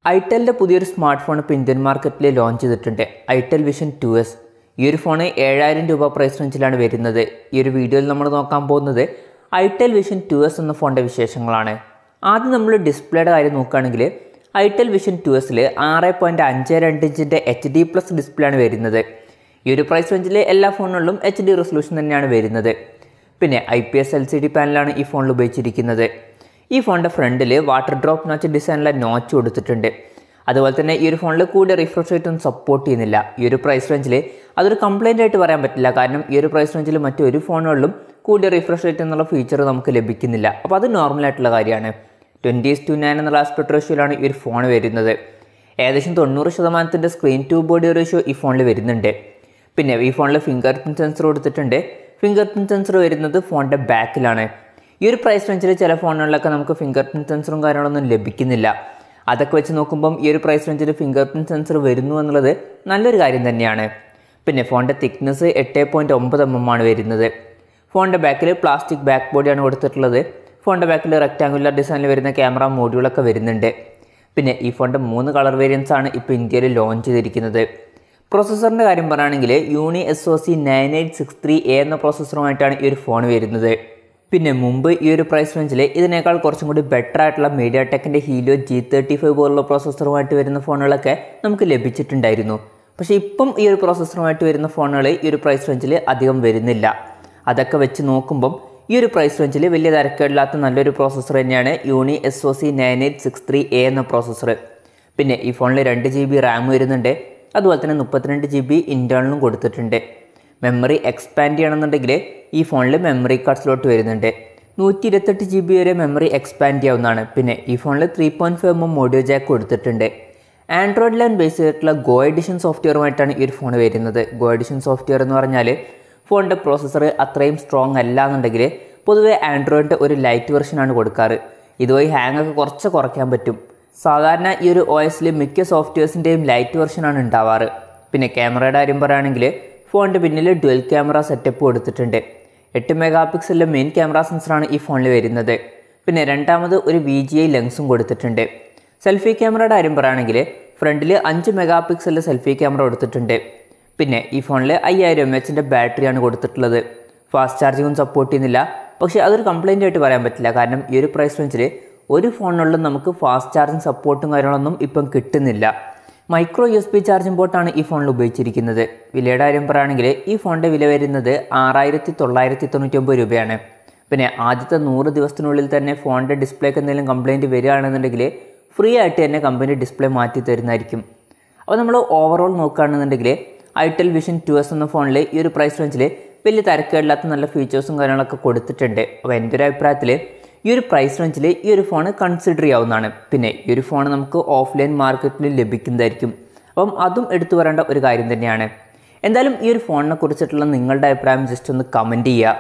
ഐറ്റലിൻ്റെ പുതിയൊരു smart phone ഇപ്പോൾ Indian മാർക്കറ്റിൽ ലോഞ്ച് ചെയ്തിട്ടുണ്ട്. Itel vision 2S. ഈ ഒരു ഫോൺ 7000 രൂപ പ്രൈസ് റേഞ്ചിലാണ് വരുന്നത്. ഈ ഒരു വീഡിയോയിൽ നമ്മൾ നോക്കാൻ പോകുന്നത് ഐറ്റൽ വിഷൻ 2S എന്ന ഫോണിൻ്റെ വിശേഷങ്ങളാണ്. ആദ്യം നമ്മൾ ഡിസ്പ്ലേയുടെ കാര്യം നോക്കുകയാണെങ്കിൽ ഐറ്റൽ വിഷൻ 2Sൽ 6.52 ഇഞ്ചിൻ്റെ HD+ ഡിസ്പ്ലേ ആണ് വരുന്നത്. ഈ ഒരു പ്രൈസ് റേഞ്ചിൽ എല്ലാ ഫോണുകളിലും HD റെസൊല്യൂഷൻ തന്നെയാണ് വരുന്നത്. പിന്നെ IPS LCD പാനലാണ് ഈ ഫോണിൽ ഉപയോഗിച്ചിരിക്കുന്നത്. ഈ ഫോണിൻ്റെ ഫ്രണ്ടിൽ വാട്ടർ ഡ്രോപ്പ് നോച്ച് ഡിസൈനിലെ നോച്ച് കൊടുത്തിട്ടുണ്ട്. അതുപോലെ തന്നെ ഈ ഒരു ഫോണിൽ കൂടിയ റിഫ്രഷ് റേറ്റ് ഒന്നും സപ്പോർട്ട് ചെയ്യുന്നില്ല. ഈ ഒരു പ്രൈസ് റേഞ്ചിൽ അതൊരു കംപ്ലൈൻ്റ് ആയിട്ട് പറയാൻ പറ്റില്ല. കാരണം ഈ ഒരു പ്രൈസ് റേഞ്ചിൽ മറ്റൊരു ഫോണുകളിലും കൂടിയ റിഫ്രഷ് റേറ്റ് എന്നുള്ള ഫീച്ചർ നമുക്ക് ലഭിക്കുന്നില്ല. അപ്പോൾ അത് നോർമലായിട്ടുള്ള കാര്യമാണ്. 20:9 എന്നുള്ള ആസ്പെക്ട് റേഷ്യോയിലാണ് ഈ ഒരു ഫോൺ വരുന്നത്. ഏകദേശം 90% സ്ക്രീൻ ടു ബോഡി റേഷ്യോ ഈ ഫോണിൽ വരുന്നുണ്ട്. പിന്നെ ഈ ഫോണിൽ ഫിംഗർ പ്രിൻറ്റ് സെൻസർ കൊടുത്തിട്ടുണ്ട്. ഫിംഗർ പ്രിൻറ്റ് സെൻസർ വരുന്നത് ഫോണിൻ്റെ ബാക്കിലാണ്. ഈ ഒരു പ്രൈസ് റേഞ്ചിൽ ചില ഫോണുകളിലൊക്കെ നമുക്ക് ഫിംഗർ പ്രിൻറ്റ് സെൻസറും കാര്യങ്ങളൊന്നും ലഭിക്കുന്നില്ല. അതൊക്കെ വെച്ച് നോക്കുമ്പം ഈ ഒരു പ്രൈസ് റേഞ്ചിൽ ഫിംഗർ പ്രിൻറ്റ് സെൻസർ വരുന്നു എന്നുള്ളത് നല്ലൊരു കാര്യം തന്നെയാണ്. പിന്നെ ഫോണിൻ്റെ തിക്നെസ് 8.9 mm ആണ് വരുന്നത്. ഫോണിൻ്റെ ബാക്കിൽ പ്ലാസ്റ്റിക് ബാക്ക് ബോഡിയാണ് കൊടുത്തിട്ടുള്ളത്. ഫോണിൻ്റെ ബാക്കിൽ റെക്റ്റാങ്കുലർ ഡിസൈനിൽ വരുന്ന ക്യാമറ മോഡ്യൂളൊക്കെ വരുന്നുണ്ട്. പിന്നെ ഈ ഫോണിൻ്റെ 3 കളർ വേരിയൻസ് ആണ് ഇപ്പോൾ ഇന്ത്യയിൽ ലോഞ്ച് ചെയ്തിരിക്കുന്നത്. പ്രോസസ്സറിൻ്റെ കാര്യം പറയുകയാണെങ്കിൽ unisoc 9863A എന്ന പ്രോസസ്സറുമായിട്ടാണ് ഈ ഒരു ഫോൺ വരുന്നത്. പിന്നെ മുമ്പ് ഈ ഒരു പ്രൈസ് റേഞ്ചിൽ ഇതിനേക്കാൾ കുറച്ചും കൂടി ബെറ്റർ ആയിട്ടുള്ള മീഡിയ ടെക്കിൻ്റെ ഹീലിയോ G35 പോലുള്ള പ്രോസസ്സറുമായിട്ട് വരുന്ന ഫോണുകളൊക്കെ നമുക്ക് ലഭിച്ചിട്ടുണ്ടായിരുന്നു. പക്ഷേ ഇപ്പം ഈ ഒരു പ്രോസസ്സറുമായിട്ട് വരുന്ന ഫോണുകൾ ഈ ഒരു പ്രൈസ് റേഞ്ചിൽ അധികം വരുന്നില്ല. അതൊക്കെ വെച്ച് നോക്കുമ്പം ഈ ഒരു പ്രൈസ് റേഞ്ചിൽ വലിയ തിരക്കേടില്ലാത്ത നല്ലൊരു പ്രോസസ്സർ തന്നെയാണ് unisoc 9863A എന്ന പ്രോസസ്സർ. പിന്നെ ഈ ഫോണിൽ 2 GB റാം വരുന്നുണ്ട്. അതുപോലെ തന്നെ 32 GB ഇൻറ്റേർണലും കൊടുത്തിട്ടുണ്ട്. മെമ്മറി എക്സ്പാൻഡ് ചെയ്യണമെന്നുണ്ടെങ്കിൽ ഈ ഫോണിൽ മെമ്മറി കാർഡ് സ്ലോട്ട് വരുന്നുണ്ട്. 128 GB വരെ മെമ്മറി എക്സ്പാൻഡ് ചെയ്യാവുന്നതാണ്. പിന്നെ ഈ ഫോണിൽ 3.5 mm ഓഡിയോ ജാക്ക് കൊടുത്തിട്ടുണ്ട്. ആൻഡ്രോയിഡ് 11 ബേസ് ചെയ്തിട്ടുള്ള ഗോ എഡിഷൻ സോഫ്റ്റ്വെയറുമായിട്ടാണ് ഈ ഒരു ഫോൺ വരുന്നത്. ഗോ എഡിഷൻ സോഫ്റ്റ്വെയർ എന്ന് പറഞ്ഞാൽ ഫോണിൻ്റെ പ്രോസസ്സർ അത്രയും സ്ട്രോങ് അല്ല എന്നുണ്ടെങ്കിൽ പൊതുവേ ആൻഡ്രോയിഡിൻ്റെ ഒരു ലൈറ്റ് വെർഷനാണ് കൊടുക്കാറ്. ഇതുവഴി ഹാങ് ഒക്കെ കുറച്ച് കുറയ്ക്കാൻ പറ്റും. സാധാരണ ഈ ഒരു OSൽ മിക്ക സോഫ്റ്റ്വെയർസിൻ്റെയും ലൈറ്റ് വെർഷനാണ് ഉണ്ടാവാറ്. പിന്നെ ക്യാമറയുടെ കാര്യം പറയുകയാണെങ്കിൽ ഫോണിൻ്റെ പിന്നിൽ ഡ്യുവൽ ക്യാമറ സെറ്റപ്പ് കൊടുത്തിട്ടുണ്ട്. 8 MP മെയിൻ ക്യാമറ സെൻസറാണ് ഈ ഫോണിൽ വരുന്നത്. പിന്നെ രണ്ടാമത് ഒരു VGI ലെൻസും കൊടുത്തിട്ടുണ്ട്. സെൽഫി ക്യാമറയുടെ കാര്യം പറയുകയാണെങ്കിൽ ഫ്രണ്ടിൽ 5 MP സെൽഫി ക്യാമറ കൊടുത്തിട്ടുണ്ട്. പിന്നെ ഈ ഫോണിൽ 5000 mAh ബാറ്ററിയാണ് കൊടുത്തിട്ടുള്ളത്. ഫാസ്റ്റ് ചാർജിങ്ങും സപ്പോർട്ട് ചെയ്യുന്നില്ല. പക്ഷേ അതൊരു കംപ്ലൈൻ്റ് ആയിട്ട് പറയാൻ പറ്റില്ല. കാരണം ഈ ഒരു പ്രൈസ് റേഞ്ചിൽ ഒരു ഫോണിനുള്ളിൽ നമുക്ക് ഫാസ്റ്റ് ചാർജിങ് സപ്പോർട്ടും കാര്യങ്ങളൊന്നും ഇപ്പം കിട്ടുന്നില്ല. മൈക്രോ USB ചാർജിംഗ് പോർട്ടാണ് ഈ ഫോണിൽ ഉപയോഗിച്ചിരിക്കുന്നത്. വിലയുടെ കാര്യം പറയുകയാണെങ്കിൽ ഈ ഫോണിൻ്റെ വില വരുന്നത് 6999 രൂപയാണ്. പിന്നെ ആദ്യത്തെ 100 ദിവസത്തിനുള്ളിൽ തന്നെ ഫോണിൻ്റെ ഡിസ്പ്ലേക്ക് എന്തെങ്കിലും കംപ്ലൈൻറ്റ് വരികയാണെന്നുണ്ടെങ്കിൽ ഫ്രീ ആയിട്ട് തന്നെ കമ്പനി ഡിസ്പ്ലേ മാറ്റി തരുന്നതായിരിക്കും. അപ്പോൾ നമ്മൾ ഓവറോൾ നോക്കുകയാണെന്നുണ്ടെങ്കിൽ ഐറ്റൽ വിഷൻ 2S എന്ന ഫോണിൽ ഈ ഒരു പ്രൈസ് റേഞ്ചിൽ വലിയ തിരക്കേടില്ലാത്ത നല്ല ഫീച്ചേഴ്സും കാര്യങ്ങളൊക്കെ കൊടുത്തിട്ടുണ്ട്. അപ്പോൾ എൻ്റെ ഒരു അഭിപ്രായത്തിൽ ഈ ഒരു പ്രൈസ് റേഞ്ചിൽ ഈ ഒരു ഫോൺ കൺസിഡർ ചെയ്യാവുന്നതാണ്. പിന്നെ ഈ ഒരു ഫോൺ നമുക്ക് ഓഫ്ലൈൻ മാർക്കറ്റിൽ ലഭിക്കുന്നതായിരിക്കും. അപ്പം അതും എടുത്തു പറയേണ്ട ഒരു കാര്യം തന്നെയാണ്. എന്തായാലും ഈ ഒരു ഫോണിനെ കുറിച്ചിട്ടുള്ള നിങ്ങളുടെ അഭിപ്രായം ജസ്റ്റ് ഒന്ന് കമൻറ്റ് ചെയ്യുക.